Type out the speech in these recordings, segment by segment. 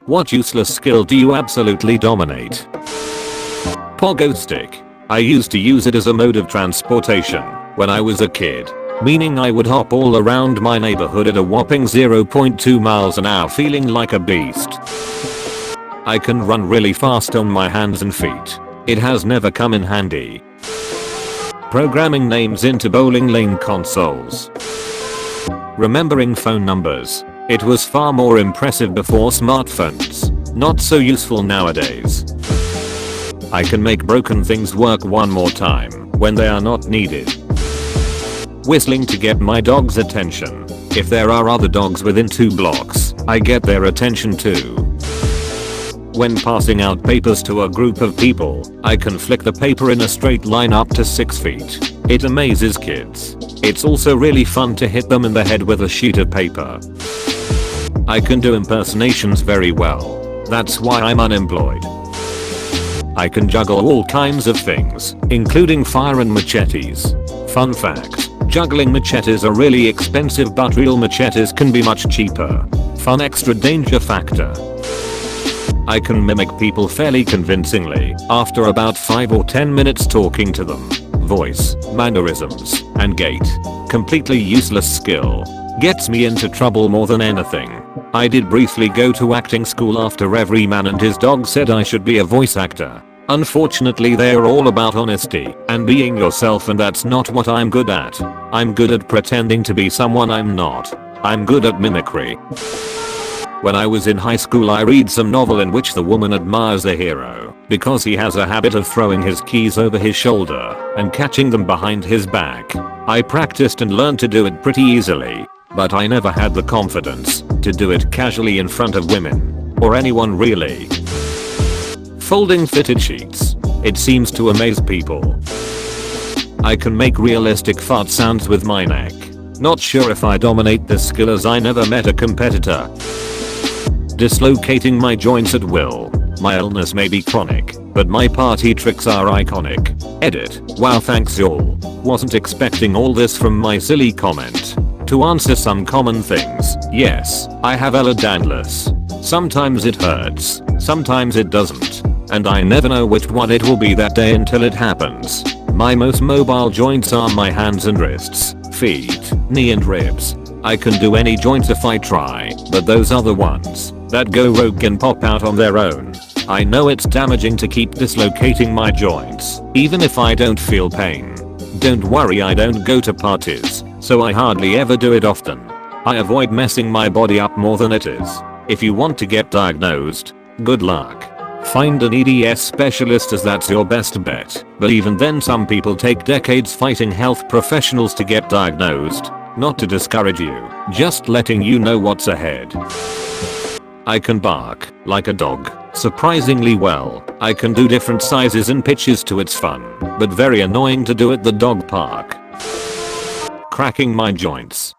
What useless skill do you absolutely dominate? Pogo stick. I used to use it as a mode of transportation when I was a kid, meaning I would hop all around my neighborhood at a whopping 0.2 miles an hour feeling like a beast. I can run really fast on my hands and feet. It has never come in handy. Programming names into bowling lane consoles. Remembering phone numbers. It was far more impressive before smartphones. Not so useful nowadays. I can make broken things work one more time when they are not needed. Whistling to get my dog's attention. If there are other dogs within 2 blocks, I get their attention too. When passing out papers to a group of people, I can flick the paper in a straight line up to 6 feet. It amazes kids. It's also really fun to hit them in the head with a sheet of paper. I can do impersonations very well. That's why I'm unemployed. I can juggle all kinds of things, including fire and machetes. Fun fact, juggling machetes are really expensive but real machetes can be much cheaper. Fun extra danger factor. I can mimic people fairly convincingly after about 5 or 10 minutes talking to them. Voice, mannerisms, and gait. Completely useless skill. Gets me into trouble more than anything. I did briefly go to acting school after every man and his dog said I should be a voice actor. Unfortunately they're all about honesty and being yourself, and that's not what I'm good at. I'm good at pretending to be someone I'm not. I'm good at mimicry. When I was in high school I read some novel in which the woman admires the hero because he has a habit of throwing his keys over his shoulder and catching them behind his back. I practiced and learned to do it pretty easily, but I never had the confidence to do it casually in front of women or anyone really. Folding fitted sheets. It seems to amaze people. I can make realistic fart sounds with my neck. Not sure if I dominate this skill as I never met a competitor. Dislocating my joints at will. My illness may be chronic, but my party tricks are iconic. Edit. Wow, thanks y'all. Wasn't expecting all this from my silly comment. To answer some common things, yes, I have Ehlers-Danlos. Sometimes it hurts, sometimes it doesn't, and I never know which one it will be that day until it happens. My most mobile joints are my hands and wrists, feet, knee and ribs. I can do any joints if I try, but those other ones that go rogue can pop out on their own. I know it's damaging to keep dislocating my joints, even if I don't feel pain. Don't worry, I don't go to parties, so I hardly ever do it often. I avoid messing my body up more than it is. If you want to get diagnosed, good luck. Find an EDS specialist as that's your best bet, but even then some people take decades fighting health professionals to get diagnosed. Not to discourage you, just letting you know what's ahead. I can bark like a dog surprisingly well. I can do different sizes and pitches to its fun, but very annoying to do at the dog park. Cracking my joints.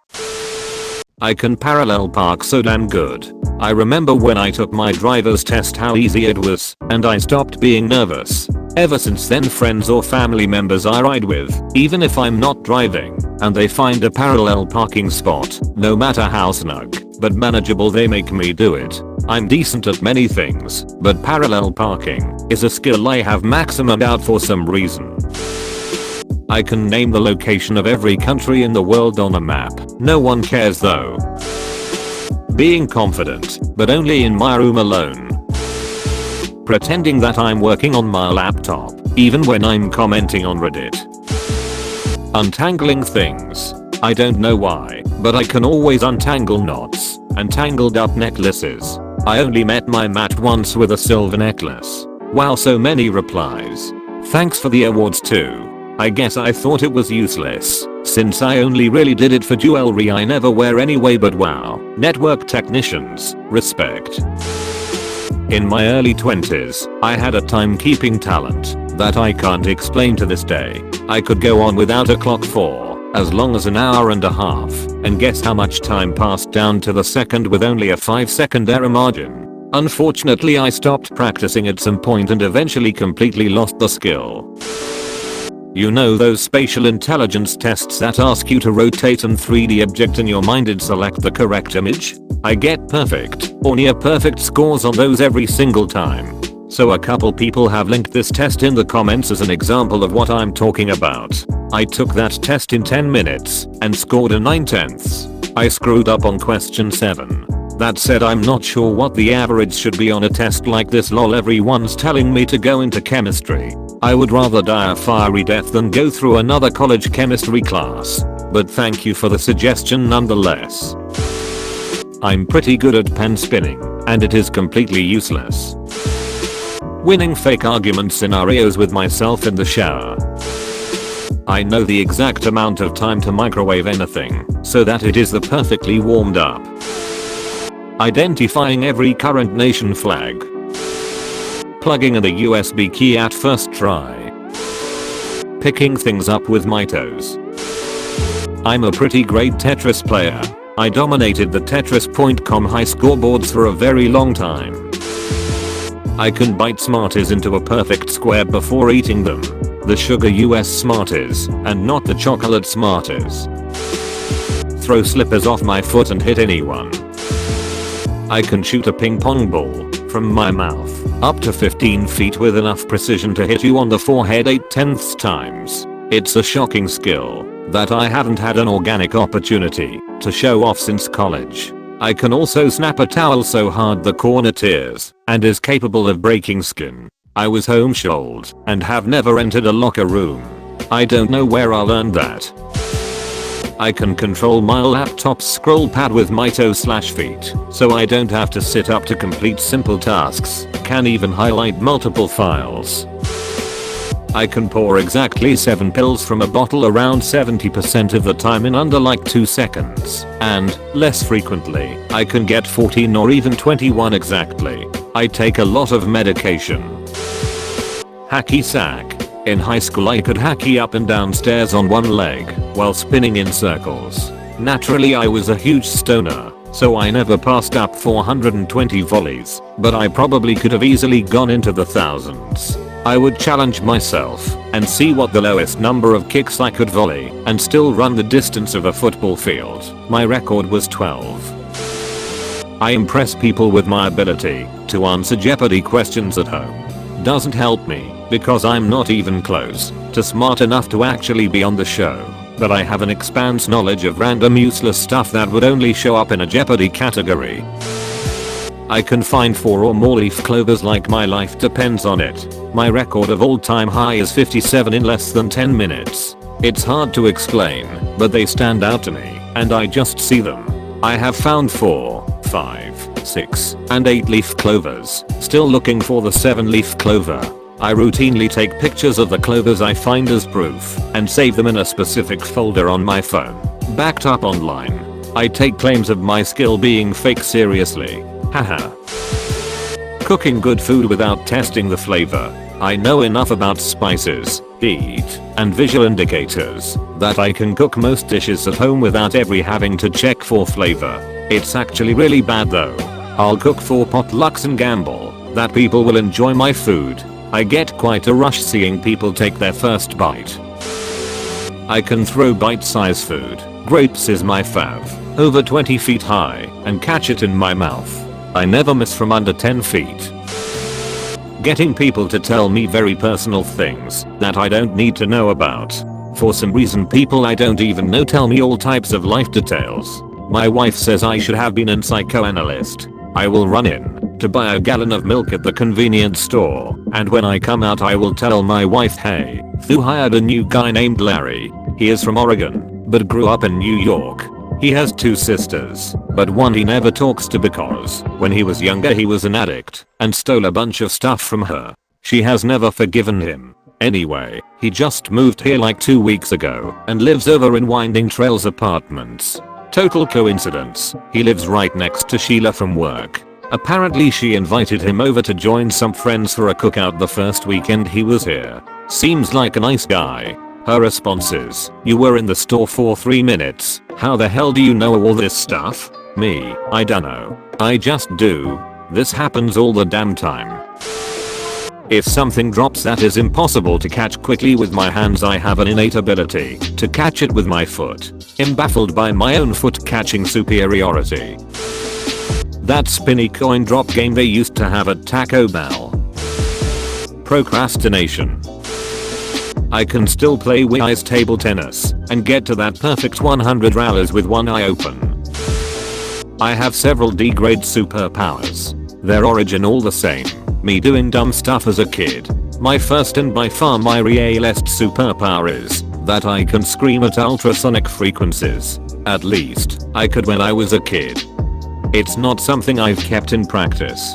I can parallel park so damn good. I remember when I took my driver's test how easy it was, and I stopped being nervous. Ever since then friends or family members I ride with, even if I'm not driving, and they find a parallel parking spot, no matter how snug but manageable they make me do it. I'm decent at many things, but parallel parking is a skill I have maximed out for some reason. I can name the location of every country in the world on a map. No one cares though. Being confident, but only in my room alone. Pretending that I'm working on my laptop, even when I'm commenting on Reddit. Untangling things. I don't know why, but I can always untangle knots and tangled up necklaces. I only met my match once with a silver necklace. Wow, so many replies. Thanks for the awards too. I guess I thought it was useless, since I only really did it for jewelry I never wear anyway, but wow. Network technicians, respect. In my early 20s, I had a timekeeping talent that I can't explain to this day. I could go on without a clock for as long as an hour and a half, and guess how much time passed down to the second with only a 5-second error margin. Unfortunately I stopped practicing at some point and eventually completely lost the skill. You know those spatial intelligence tests that ask you to rotate an 3D object in your mind and select the correct image? I get perfect or near perfect scores on those every single time. So a couple people have linked this test in the comments as an example of what I'm talking about. I took that test in 10 minutes and scored a 9/10. I screwed up on question 7. That said, I'm not sure what the average should be on a test like this. Lol, everyone's telling me to go into chemistry. I would rather die a fiery death than go through another college chemistry class. But thank you for the suggestion nonetheless. I'm pretty good at pen spinning, and it is completely useless. Winning fake argument scenarios with myself in the shower. I know the exact amount of time to microwave anything so that it is the perfectly warmed up. Identifying every current nation flag. Plugging in the USB key at first try. Picking things up with my toes. I'm a pretty great Tetris player. I dominated the Tetris.com high scoreboards for a very long time. I can bite Smarties into a perfect square before eating them. The sugar US Smarties and not the chocolate Smarties. Throw slippers off my foot and hit anyone. I can shoot a ping pong ball from my mouth up to 15 feet with enough precision to hit you on the forehead 8/10 times. It's a shocking skill that I haven't had an organic opportunity to show off since college. I can also snap a towel so hard the corner tears and is capable of breaking skin. I was homeschooled and have never entered a locker room. I don't know where I learned that. I can control my laptop's scroll pad with my toe/feet, so I don't have to sit up to complete simple tasks. Can even highlight multiple files. I can pour exactly 7 pills from a bottle around 70% of the time in under like 2 seconds, and, less frequently, I can get 14 or even 21 exactly. I take a lot of medication. Hacky sack. In high school I could hacky up and down stairs on one leg while spinning in circles. Naturally I was a huge stoner, so I never passed up 420 volleys, but I probably could have easily gone into the thousands. I would challenge myself and see what the lowest number of kicks I could volley and still run the distance of a football field. My record was 12. I impress people with my ability to answer Jeopardy questions at home. Doesn't help me because I'm not even close to smart enough to actually be on the show, but I have an expanse knowledge of random useless stuff that would only show up in a Jeopardy category. I can find 4 or more leaf clovers like my life depends on it. My record of all time high is 57 in less than 10 minutes. It's hard to explain, but they stand out to me, and I just see them. I have found 4, 5, 6, and 8 leaf clovers, still looking for the 7-leaf clover. I routinely take pictures of the clovers I find as proof and save them in a specific folder on my phone, backed up online. I take claims of my skill being fake seriously. Haha. Cooking good food without testing the flavor. I know enough about spices, heat, and visual indicators that I can cook most dishes at home without ever having to check for flavor. It's actually really bad though. I'll cook for potlucks and gamble that people will enjoy my food. I get quite a rush seeing people take their first bite. I can throw bite-sized food, grapes is my fav, over 20 feet high and catch it in my mouth. I never miss from under 10 feet. Getting people to tell me very personal things that I don't need to know about. For some reason people I don't even know tell me all types of life details. My wife says I should have been a psychoanalyst. I will run in to buy a gallon of milk at the convenience store, and when I come out I will tell my wife, hey, Thu hired a new guy named Larry. He is from Oregon, but grew up in New York. He has 2 sisters, but one he never talks to because when he was younger he was an addict and stole a bunch of stuff from her. She has never forgiven him. Anyway, he just moved here like 2 weeks ago and lives over in Winding Trails Apartments. Total coincidence, he lives right next to Sheila from work. Apparently she invited him over to join some friends for a cookout the first weekend he was here. Seems like a nice guy. Her response is, you were in the store for 3 minutes. How the hell do you know all this stuff? Me, I dunno. I just do. This happens all the damn time. If something drops that is impossible to catch quickly with my hands, I have an innate ability to catch it with my foot. I'm baffled by my own foot catching superiority. That spinny coin drop game they used to have at Taco Bell. Procrastination. I can still play Wii's table tennis and get to that perfect 100 rallies with one eye open. I have several D-grade superpowers. Their origin all the same. Me doing dumb stuff as a kid. My first and by far my realest superpower is that I can scream at ultrasonic frequencies. At least, I could when I was a kid. It's not something I've kept in practice.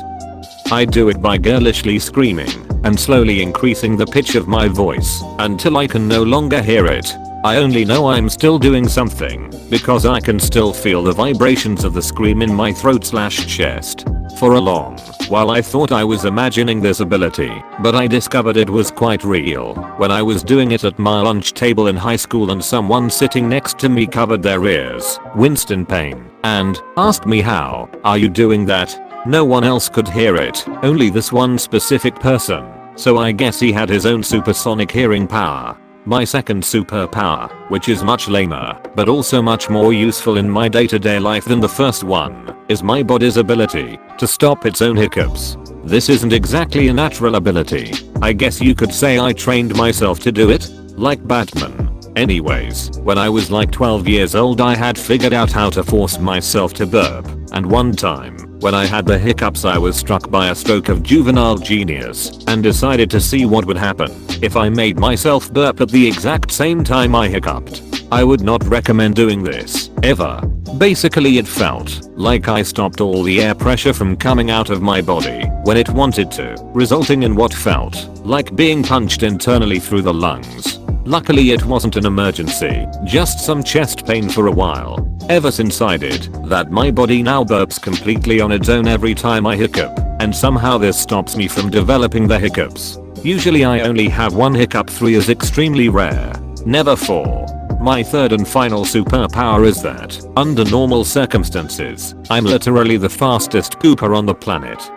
I do it by girlishly screaming and slowly increasing the pitch of my voice until I can no longer hear it. I only know I'm still doing something because I can still feel the vibrations of the scream in my throat/chest. For a long while I thought I was imagining this ability, but I discovered it was quite real when I was doing it at my lunch table in high school and someone sitting next to me covered their ears, winced in pain, and asked me, "How are you doing that?" No one else could hear it, only this one specific person. So I guess he had his own supersonic hearing power. My second superpower, which is much lamer, but also much more useful in my day-to-day life than the first one, is my body's ability to stop its own hiccups. This isn't exactly a natural ability. I guess you could say I trained myself to do it, like Batman. Anyways, when I was like 12 years old I had figured out how to force myself to burp, and one time, when I had the hiccups I was struck by a stroke of juvenile genius and decided to see what would happen if I made myself burp at the exact same time I hiccuped. I would not recommend doing this, ever. Basically it felt like I stopped all the air pressure from coming out of my body when it wanted to, resulting in what felt like being punched internally through the lungs. Luckily it wasn't an emergency, just some chest pain for a while. Ever since I did that, my body now burps completely on its own every time I hiccup, and somehow this stops me from developing the hiccups. Usually I only have one hiccup, 3 is extremely rare, never 4. My third and final superpower is that, under normal circumstances, I'm literally the fastest pooper on the planet.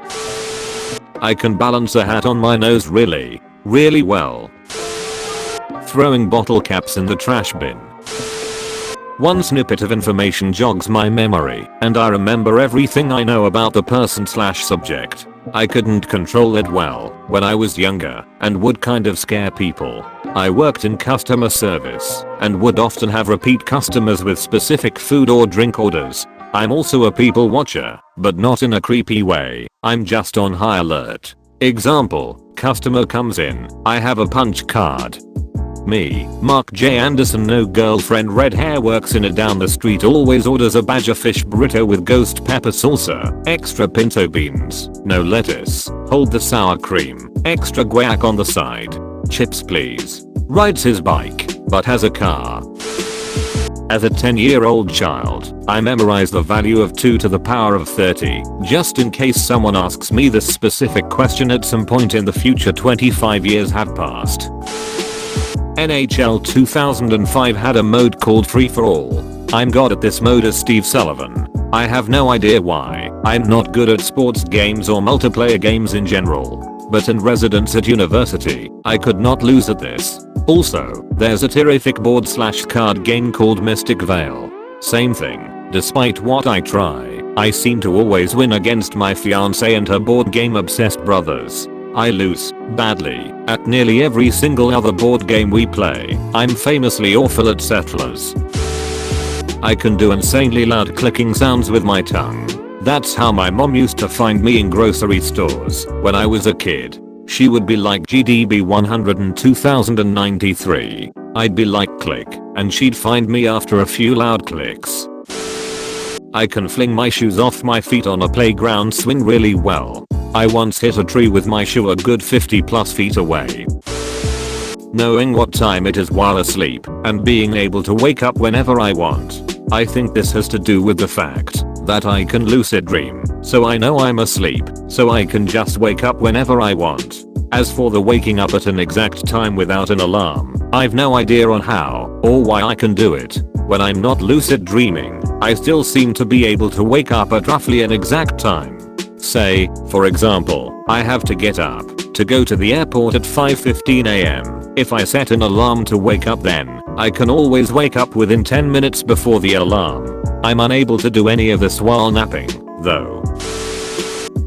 I can balance a hat on my nose really well. Throwing bottle caps in the trash bin. One snippet of information jogs my memory, and I remember everything I know about the person/subject. I couldn't control it well when I was younger and would kind of scare people. I worked in customer service and would often have repeat customers with specific food or drink orders. I'm also a people watcher, but not in a creepy way. I'm just on high alert. Example, customer comes in, I have a punch card. Me, Mark J. Anderson, no girlfriend, red hair, works in a down the street, always orders a badger fish burrito with ghost pepper salsa, extra pinto beans, no lettuce, hold the sour cream, extra guac on the side, chips please. Rides his bike, but has a car. As a 10-year-old child, I memorized the value of 2 to the power of 30, just in case someone asks me this specific question at some point in the future. 25 years have passed. NHL 2005 had a mode called Free For All. I'm god at this mode as Steve Sullivan. I have no idea why. I'm not good at sports games or multiplayer games in general. But in residence at university, I could not lose at this. Also, there's a terrific board/card game called Mystic Vale. Same thing. Despite what I try, I seem to always win against my fiancée and her board game obsessed brothers. I lose badly at nearly every single other board game we play. I'm famously awful at Settlers. I can do insanely loud clicking sounds with my tongue. That's how my mom used to find me in grocery stores when I was a kid. She would be like, GDB 102,093. I'd be like, click, and she'd find me after a few loud clicks. I can fling my shoes off my feet on a playground swing really well. I once hit a tree with my shoe a good 50+ feet away. Knowing what time it is while asleep and being able to wake up whenever I want. I think this has to do with the fact that I can lucid dream, so I know I'm asleep, so I can just wake up whenever I want. As for the waking up at an exact time without an alarm, I've no idea on how or why I can do it. When I'm not lucid dreaming, I still seem to be able to wake up at roughly an exact time. Say, for example, I have to get up to go to the airport at 5:15 am. If I set an alarm to wake up then, I can always wake up within 10 minutes before the alarm. I'm unable to do any of this while napping, though.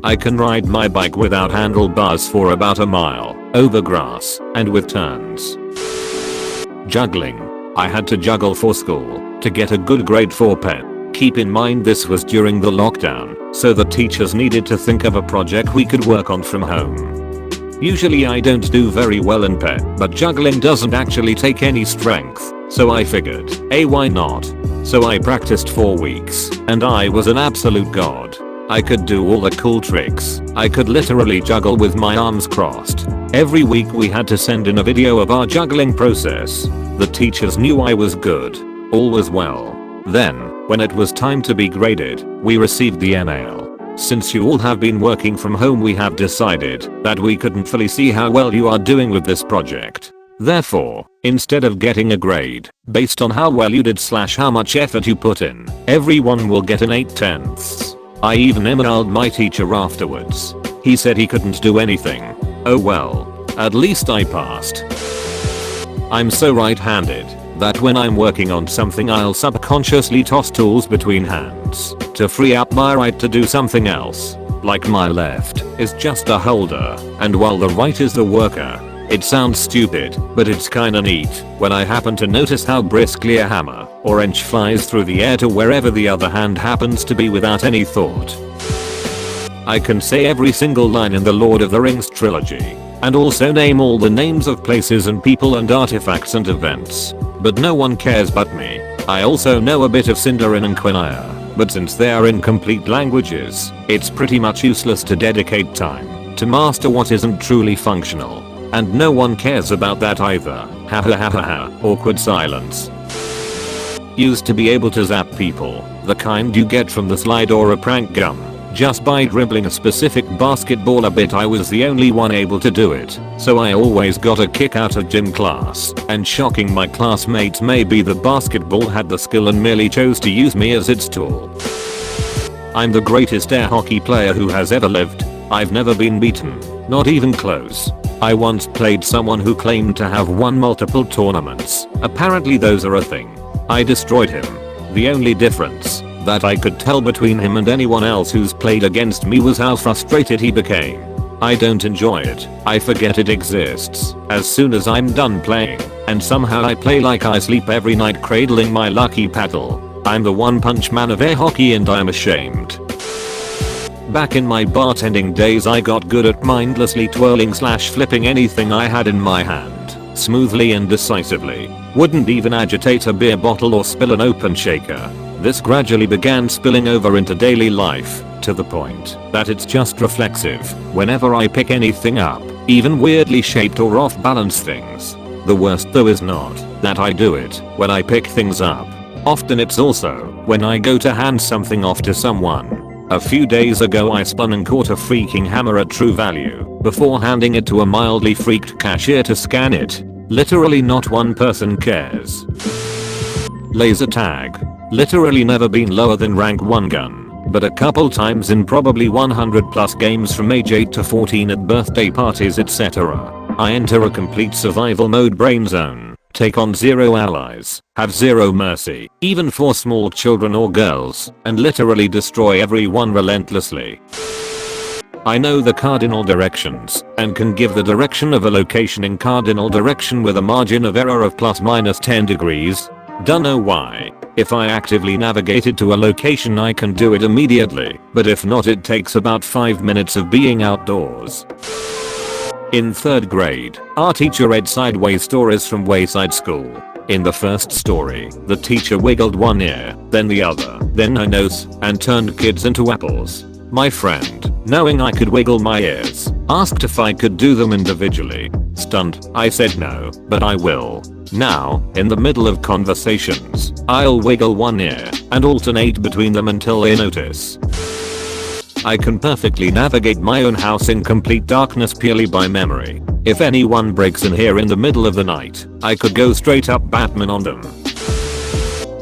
I can ride my bike without handlebars for about a mile, over grass, and with turns. Juggling. I had to juggle for school, to get a good grade for PET. Keep in mind this was during the lockdown, so the teachers needed to think of a project we could work on from home. Usually I don't do very well in PET, but juggling doesn't actually take any strength, so I figured, why not? So I practiced for weeks, and I was an absolute god. I could do all the cool tricks. I could literally juggle with my arms crossed. Every week we had to send in a video of our juggling process. The teachers knew I was good. All was well. Then, when it was time to be graded, we received the email. Since you all have been working from home, we have decided that we couldn't fully see how well you are doing with this project. Therefore, instead of getting a grade based on how well you did / how much effort you put in, everyone will get an 8/10. I even emailed my teacher afterwards. He said he couldn't do anything. Oh well, at least I passed. I'm so right-handed that when I'm working on something I'll subconsciously toss tools between hands to free up my right to do something else. Like my left is just a holder, and while the right is the worker. It sounds stupid, but it's kinda neat when I happen to notice how briskly a hammer or wrench flies through the air to wherever the other hand happens to be without any thought. I can say every single line in the Lord of the Rings trilogy, and also name all the names of places and people and artifacts and events, but no one cares but me. I also know a bit of Sindarin and Quenya, but since they are in complete languages, it's pretty much useless to dedicate time to master what isn't truly functional. And no one cares about that either. Ha ha ha ha ha. Awkward silence. Used to be able to zap people, the kind you get from the slide or a prank gun, just by dribbling a specific basketball a bit. I was the only one able to do it, so I always got a kick out of gym class, and shocking my classmates, maybe the basketball had the skill and merely chose to use me as its tool. I'm the greatest air hockey player who has ever lived. I've never been beaten, not even close. I once played someone who claimed to have won multiple tournaments. Apparently those are a thing. I destroyed him. The only difference that I could tell between him and anyone else who's played against me was how frustrated he became. I don't enjoy it. I forget it exists as soon as I'm done playing, and somehow I play like I sleep every night, cradling my lucky paddle. I'm the one punch man of air hockey and I'm ashamed. Back in my bartending days I got good at mindlessly twirling / flipping anything I had in my hand, smoothly and decisively. Wouldn't even agitate a beer bottle or spill an open shaker. This gradually began spilling over into daily life, to the point that it's just reflexive whenever I pick anything up, even weirdly shaped or off-balance things. The worst though is not that I do it when I pick things up. Often it's also when I go to hand something off to someone. A few days ago I spun and caught a freaking hammer at True Value before handing it to a mildly freaked cashier to scan it. Literally not one person cares. Laser tag. Literally never been lower than rank 1 gun, but a couple times in probably 100 plus games from age 8 to 14 at birthday parties etc. I enter a complete survival mode brain zone. Take on 0 allies, have 0 mercy, even for small children or girls, and literally destroy everyone relentlessly. I know the cardinal directions, and can give the direction of a location in cardinal direction with a margin of error of ±10 degrees. Dunno why. If I actively navigated to a location I can do it immediately, but if not it takes about 5 minutes of being outdoors. In 3rd grade, our teacher read sideways stories from Wayside School. In the first story, the teacher wiggled one ear, then the other, then her nose, and turned kids into apples. My friend, knowing I could wiggle my ears, asked if I could do them individually. Stunned, I said no, but I will. Now, in the middle of conversations, I'll wiggle one ear and alternate between them until they notice. I can perfectly navigate my own house in complete darkness purely by memory. If anyone breaks in here in the middle of the night, I could go straight up Batman on them.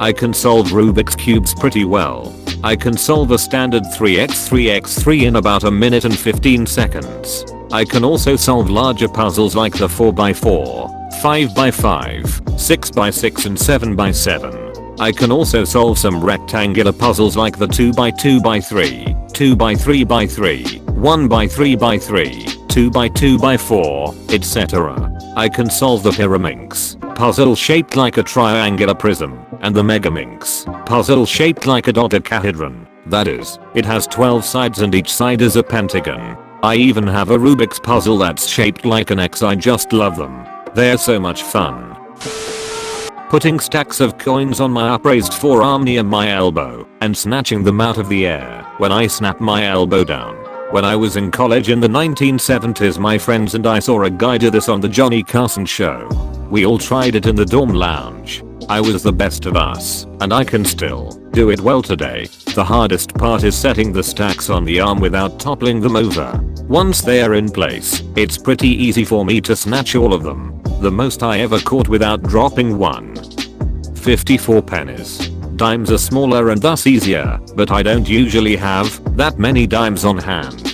I can solve Rubik's Cubes pretty well. I can solve a standard 3x3x3 in about a minute and 15 seconds. I can also solve larger puzzles like the 4x4, 5x5, 6x6 and 7x7. I can also solve some rectangular puzzles like the 2x2x3, 2x3x3, 1x3x3, 2x2x4, etc. I can solve the Pyraminx puzzle shaped like a triangular prism and the Megaminx puzzle shaped like a dodecahedron. That is, it has 12 sides and each side is a pentagon. I even have a Rubik's puzzle that's shaped like an X. I just love them. They're so much fun. Putting stacks of coins on my upraised forearm near my elbow and snatching them out of the air when I snap my elbow down. When I was in college in the 1970s, my friends and I saw a guy do this on the Johnny Carson show. We all tried it in the dorm lounge. I was the best of us, and I can still do it well today. The hardest part is setting the stacks on the arm without toppling them over. Once they are in place, it's pretty easy for me to snatch all of them. The most I ever caught without dropping one. 54 pennies. Dimes are smaller and thus easier, but I don't usually have that many dimes on hand.